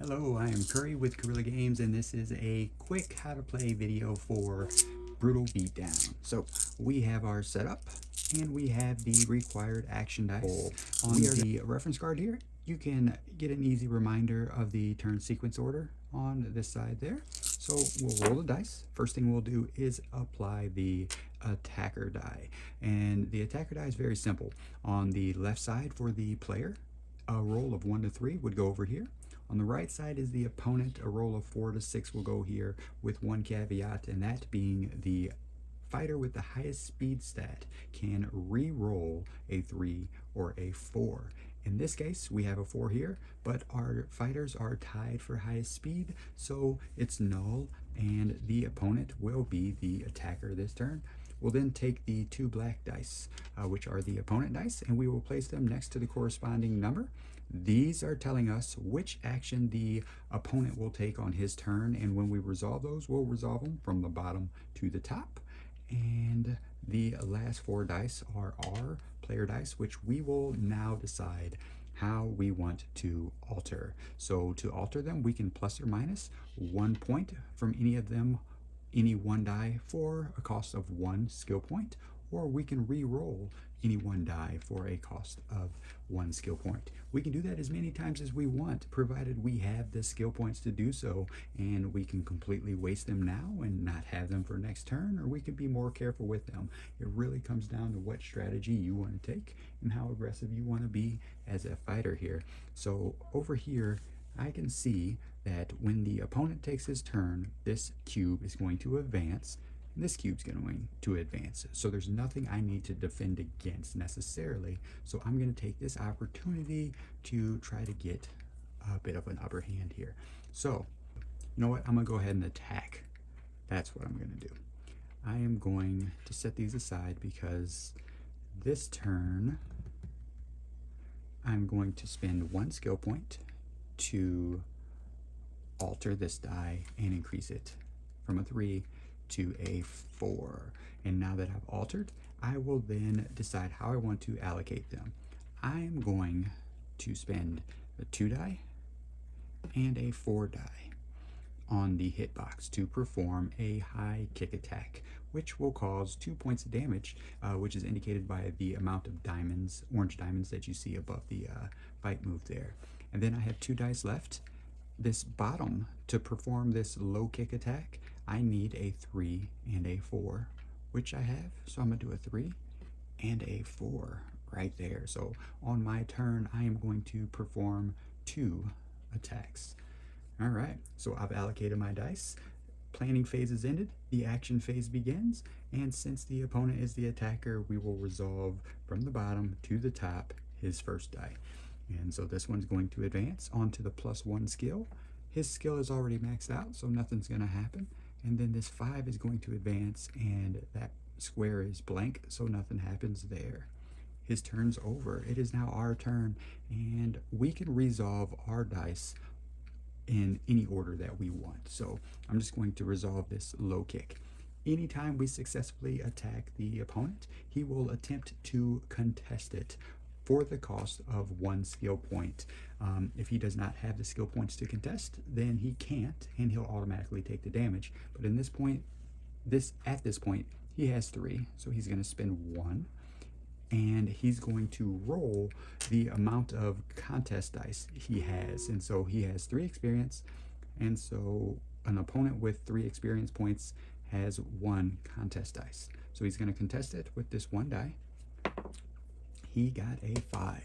Hello, I am Curry with Guerrilla Games, and this is a quick how to play video for Brutal Beatdown. So we have our setup, and we have the required action dice. On the reference card here, you can get an easy reminder of the turn sequence order on this side there. So we'll roll the dice. First thing we'll do is apply the attacker die. And the attacker die is very simple. On the left side for the player, a roll of 1 to 3 would go over here. On the right side is the opponent. A roll of 4 to 6 will go here, with one caveat, and that being the fighter with the highest speed stat can re-roll a 3 or a 4. In this case, we have a 4 here, but our fighters are tied for highest speed, so it's null, and the opponent will be the attacker this turn. We'll then take the 2 black dice, which are the opponent dice, and we will place them next to the corresponding number. These are telling us which action the opponent will take on his turn, and when we resolve those, we'll resolve them from the bottom to the top. And the last 4 dice are our player dice, which we will now decide how we want to alter. So to alter them, we can plus or minus 1 point from any of them, any one die for a cost of 1 skill point, or we can re-roll any one die for a cost of 1 skill point. We can do that as many times as we want, provided we have the skill points to do so, and we can completely waste them now and not have them for next turn, or we can be more careful with them. It really comes down to what strategy you want to take and how aggressive you want to be as a fighter here. So over here, I can see that when the opponent takes his turn, this cube is going to advance, and this cube's going to advance. So there's nothing I need to defend against necessarily. So I'm going to take this opportunity to try to get a bit of an upper hand here. So, you know what? I'm going to go ahead and attack. That's what I'm going to do. I am going to set these aside because this turn I'm going to spend 1 skill point to alter this die and increase it from a 3 to a 4. And now that I've altered, I will then decide how I want to allocate them. I'm going to spend a 2 die and a 4 die on the hitbox to perform a high kick attack, which will cause 2 points of damage, which is indicated by the amount of diamonds, orange diamonds, that you see above the fight move there. And then I have 2 dice left. This bottom, to perform this low kick attack, I need a 3 and a 4, which I have. So I'm going to do a 3 and a 4 right there. So on my turn, I am going to perform 2 attacks. All right, so I've allocated my dice. Planning phase is ended, the action phase begins, and since the opponent is the attacker, we will resolve from the bottom to the top his first die. And so this one's going to advance onto the +1 skill. His skill is already maxed out, so nothing's going to happen. And then this 5 is going to advance, and that square is blank, so nothing happens there. His turn's over. It is now our turn, and we can resolve our dice in any order that we want. So I'm just going to resolve this low kick. Anytime we successfully attack the opponent, he will attempt to contest it for the cost of 1 skill point. If he does not have the skill points to contest, then he can't, and he'll automatically take the damage. But in this point, at this point, he has 3, so he's going to spend 1. And he's going to roll the amount of contest dice he has. And so he has 3 experience, and so an opponent with 3 experience points has 1 contest dice. So he's going to contest it with this 1 die. He got a 5.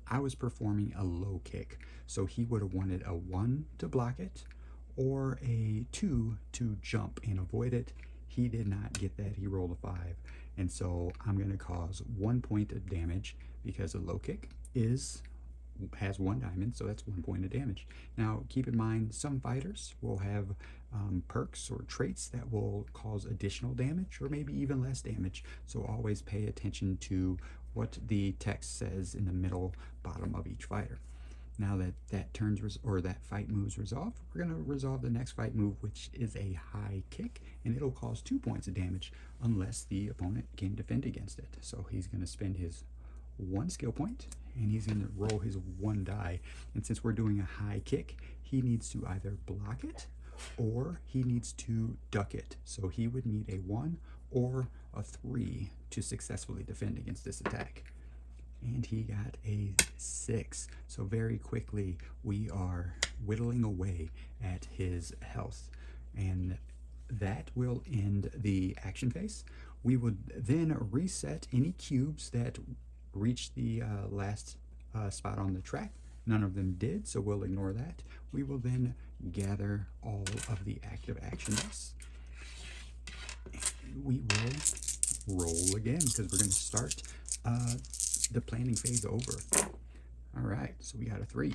I was performing a low kick, so he would have wanted a 1 to block it or a 2 to jump and avoid it. He did not get that. He rolled a 5. And so I'm going to cause 1 point of damage because a low kick has 1 diamond, so that's 1 point of damage. Now, keep in mind, some fighters will have perks or traits that will cause additional damage or maybe even less damage. So always pay attention to what the text says in the middle bottom of each fighter. Now that that fight move's resolved, we're going to resolve the next fight move, which is a high kick, and it'll cause 2 points of damage unless the opponent can defend against it. So he's going to spend his 1 skill point, and he's going to roll his 1 die. And since we're doing a high kick, he needs to either block it or he needs to duck it. So he would need a 1 or a 3 to successfully defend against this attack. And he got a 6. So very quickly we are whittling away at his health, and that will end the action phase. We would then reset any cubes that reach the last spot on the track. None of them did, so we'll ignore that. We will then gather all of the active action dice. And we will roll again because we're going to start the planning phase over. All right, so we got a 3.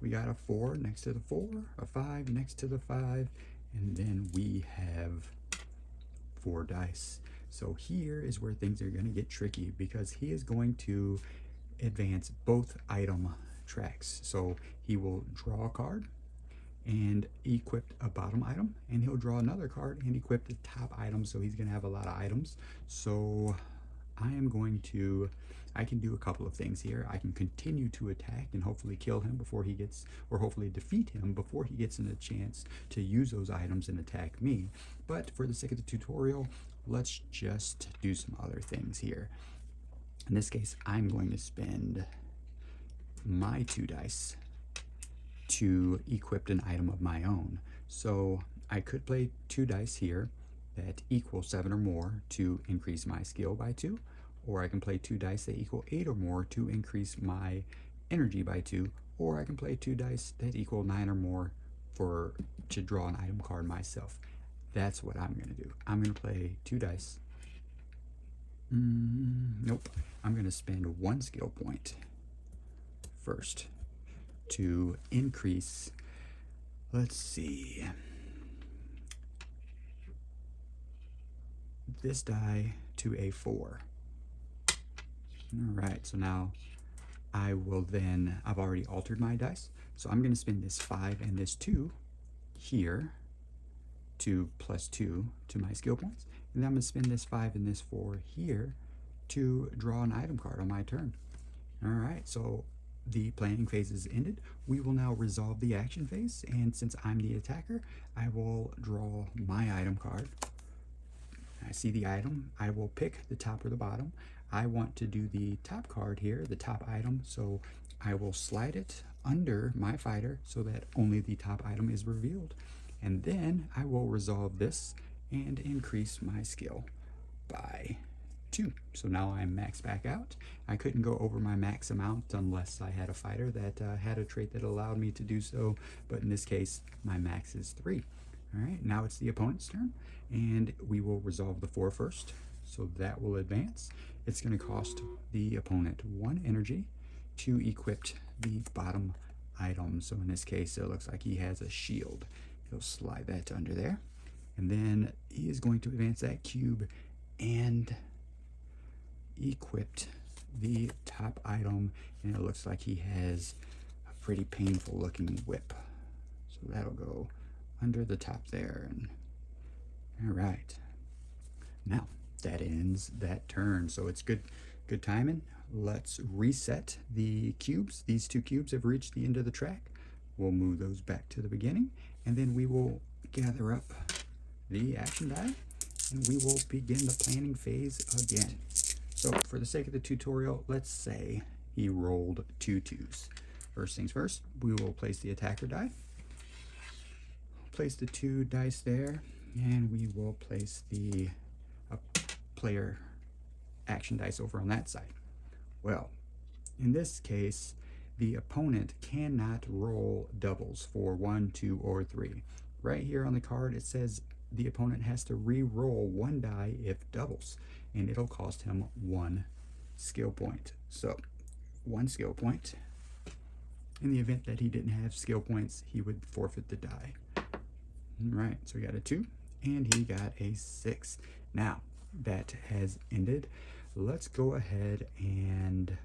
We got a 4 next to the 4, a 5 next to the 5, and then we have 4 dice. So here is where things are going to get tricky because he is going to advance both item tracks. So he will draw a card and equip a bottom item, and he'll draw another card and equip the top item. So he's going to have a lot of items. So I can do a couple of things here. I can continue to attack and hopefully kill him before he gets, or hopefully defeat him before he gets a chance to use those items and attack me. But for the sake of the tutorial, let's just do some other things here. In this case, I'm going to spend my 2 dice to equip an item of my own. So I could play 2 dice here that equal 7 or more to increase my skill by 2, or I can play 2 dice that equal 8 or more to increase my energy by 2, or I can play 2 dice that equal 9 or more to draw an item card myself. That's what I'm going to do. I'm going to play 2 dice. Nope. I'm going to spend 1 skill point first to increase, let's see, this die to a 4. All right, so now I've already altered my dice. So I'm going to spend this 5 and this 2 here to plus 2 to my skill points. And then I'm going to spend this 5 and this 4 here to draw an item card on my turn. All right, so the planning phase is ended. We will now resolve the action phase. And since I'm the attacker, I will draw my item card. I see the item. I will pick the top or the bottom. I want to do the top card here, the top item. So I will slide it under my fighter so that only the top item is revealed. And then I will resolve this and increase my skill by 2. So now I'm max back out. I couldn't go over my max amount unless I had a fighter that had a trait that allowed me to do so. But in this case, my max is 3. All right, now it's the opponent's turn, and we will resolve the 4 first. So that will advance. It's going to cost the opponent 1 energy to equip the bottom item. So in this case, it looks like he has a shield. He'll slide that under there. And then he is going to advance that cube and equip the top item. And it looks like he has a pretty painful looking whip. So that'll go under the top there. And all right. Now that ends that turn. So it's good timing. Let's reset the cubes. These 2 cubes have reached the end of the track. We'll move those back to the beginning, and then we will gather up the action die, and we will begin the planning phase again. So for the sake of the tutorial, let's say he rolled 2 2s. First things first, we will place the attacker die. Place the 2 dice there, and we will place the player action dice over on that side. Well, in this case, the opponent cannot roll doubles for 1, 2, or 3. Right here on the card, it says the opponent has to re-roll 1 die if doubles, and it'll cost him 1 skill point. So 1 skill point. In the event that he didn't have skill points, he would forfeit the die. All right, so we got a 2, and he got a 6. Now, that has ended. Let's go ahead and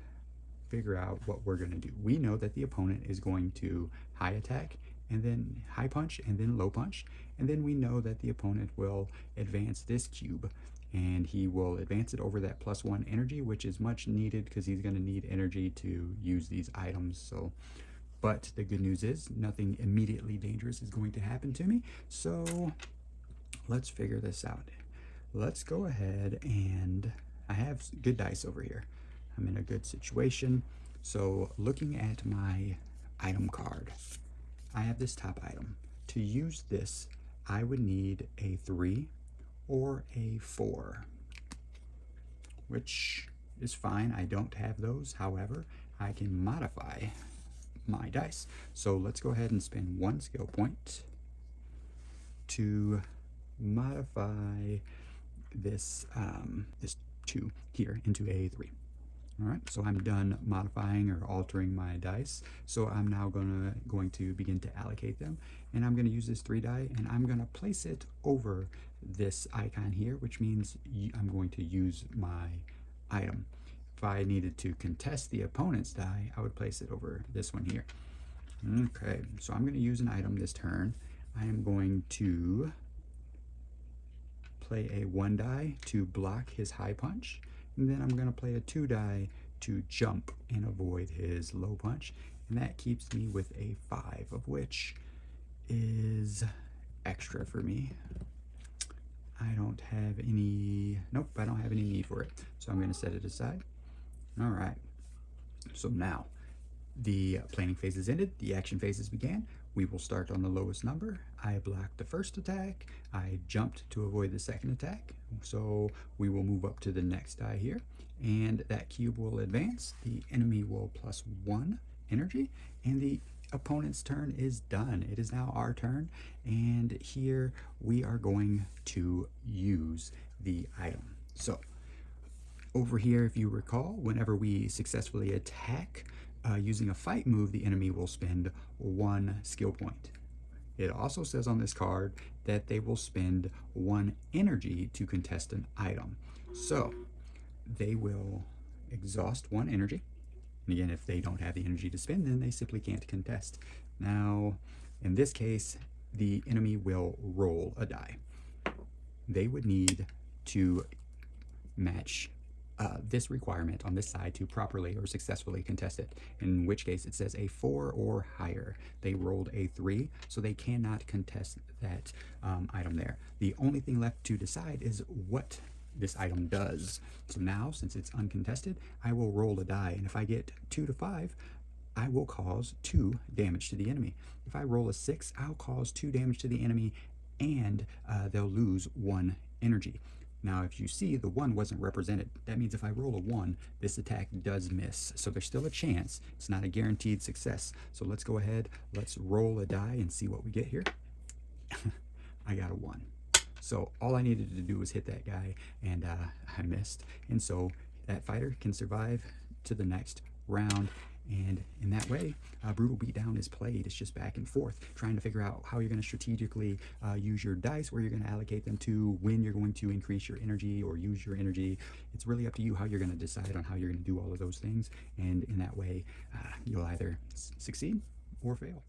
figure out what we're going to do. We know that the opponent is going to high attack, and then high punch, and then low punch. And then we know that the opponent will advance this cube. and he will advance it over that +1 energy, which is much needed because he's going to need energy to use these items. So, but the good news is nothing immediately dangerous is going to happen to me. So let's figure this out. Let's go ahead, and I have good dice over here. I'm in a good situation. So looking at my item card, I have this top item. To use this, I would need a 3 or a 4, which is fine. I don't have those. However, I can modify my dice. So let's go ahead and spend 1 skill point to modify this this 2 here into a 3. All right, so I'm done modifying or altering my dice. So I'm now going to begin to allocate them, and I'm going to use this 3 die, and I'm going to place it over this icon here, which means I'm going to use my item. If I needed to contest the opponent's die, I would place it over this one here. Okay, so I'm going to use an item this turn. I am going to play a 1 die to block his high punch, and then I'm going to play a 2 die to jump and avoid his low punch, and that keeps me with a 5, of which is extra for me. I don't have any, nope, I don't have any need for it, so I'm going to set it aside. All right, so now the planning phase is ended, the action phases began. We will start on the lowest number. I blocked the first attack. I jumped to avoid the second attack. So we will move up to the next die here, and that cube will advance. The enemy will +1 energy, and the opponent's turn is done. It is now our turn, and here we are going to use the item. So over here, if you recall, whenever we successfully attack using a fight move, the enemy will spend 1 skill point. It also says on this card that they will spend 1 energy to contest an item. So they will exhaust 1 energy. And again, if they don't have the energy to spend, then they simply can't contest. Now, in this case, the enemy will roll a die. They would need to match this requirement on this side to properly or successfully contest it, in which case it says a 4 or higher. They rolled a 3, so they cannot contest that item there. The only thing left to decide is what this item does. So now, since it's uncontested, I will roll a die, and if I get 2 to 5, I will cause 2 damage to the enemy. If I roll a 6, I'll cause 2 damage to the enemy, and they'll lose 1 energy. Now, if you see, the 1 wasn't represented. That means if I roll a 1, this attack does miss. So there's still a chance. It's not a guaranteed success. So let's go ahead, let's roll a die and see what we get here. I got a 1. So all I needed to do was hit that guy, and I missed. And so that fighter can survive to the next round. And in that way, Brutal Beatdown is played. It's just back and forth, trying to figure out how you're going to strategically use your dice, where you're going to allocate them to, when you're going to increase your energy or use your energy. It's really up to you how you're going to decide on how you're going to do all of those things. And in that way, you'll either succeed or fail.